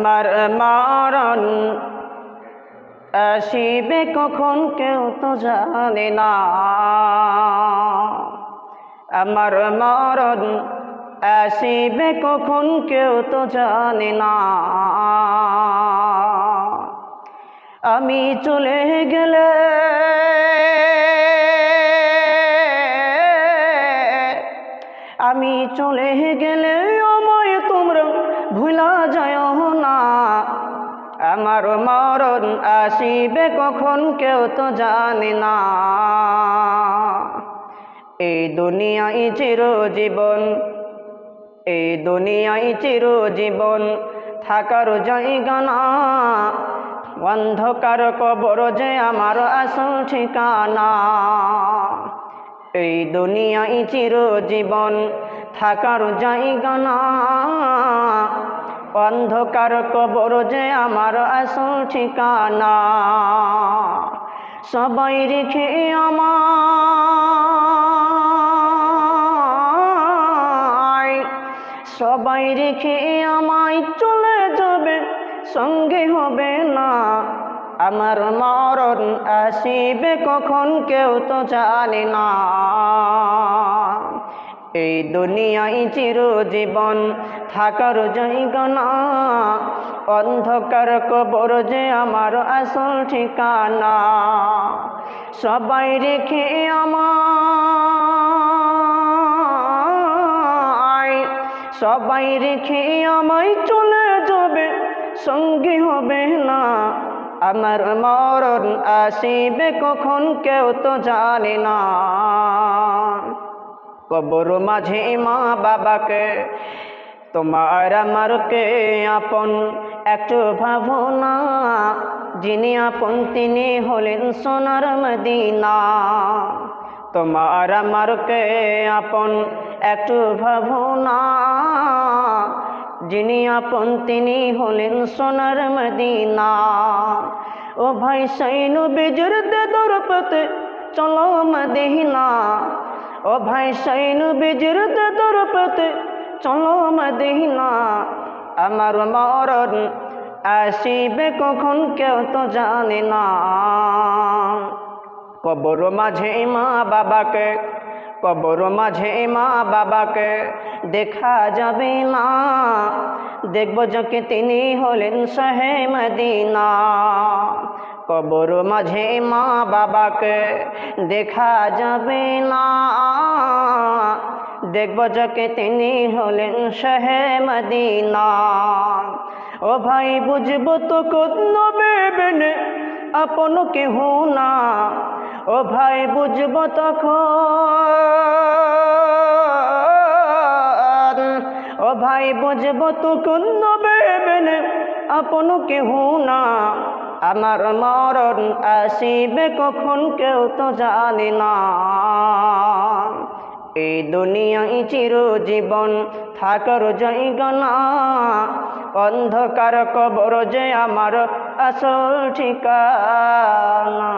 আমার মরণ আসিবে কখন কেউ তো জানে না। আমার মরণ আসিবে কখন কেউ তো জানে না। আমি চলে গেলে আমি চলে গেলে আমায় তোমরা ভুলা যায় না। আমার মরণ আসিবে কখন কেউ তো জানে না। এই দুনিয়ায় চিরজীবন, এই দুনিয়ায় চিরজীবন থাকার জায়গা না। অন্ধকার কবর যে আমার আসল ঠিকানা। এই দুনিয়ায় চিরজীবন থাকার জায়গা না। অন্ধকার কবর যে আমার আসল ঠিকানা। সবাই রেখে আমায়, সবাই রেখে আমায় চলে যাবে, সঙ্গে হবে না। আমার মরণ আসিবে কখন কেউ তো জানে না। এই দুনিয়ায় চিরজীবন থাকার জায়গা না। অন্ধকার কবর যে আমার আসল ঠিকানা। সবাই রেখে আমায়, সবাই রেখে আমায় চলে যাবে, সঙ্গী হবে না। আমার মরণ আসিবে কখন কেউ তো জানে না। কবর মাঝে মা বাবাকে, তোমার আমারকে আপন একটু ভাবনা। যিনি আপন তিনি হলেন সোনার মদিনা। তোমার আমারকে আপন একটু ভাবনা। যিনি আপন তিনি হলেন সোনার মদিনা। ও ভাই সাইনু বেজর দে দরপতে চলো মদিনা। ও ভাই সাইনু বেজর দে দরপতে চলো মদিনা। আমার মরণ আসিবে কখন কেউ তো জানে না। কবর মাঝে মা বাবাকে, কবর মাঝে মা বাবাকে দেখা যাবে না। দেখব যাকে তিনি হলেন শাহে মদিনা। কবর মাঝে মা বাবাকে দেখা যাবে না। দেখব যাকে তিনি হলেন শাহে মদিনা। ও ভাই বুঝবো তো কত নবেবেন আপন কেহ না। ও ভাই বুঝবো তখন, ও ভাই বুঝবো তো কোন নবেবেন আপন কেহ না। আমার মরণ আসিবে কখন কেউ তো জানে না। এই দুনিয়ায় চিরজীবন থাকার জায়গা না। অন্ধকার কবর যে আমার আসল ঠিকানা।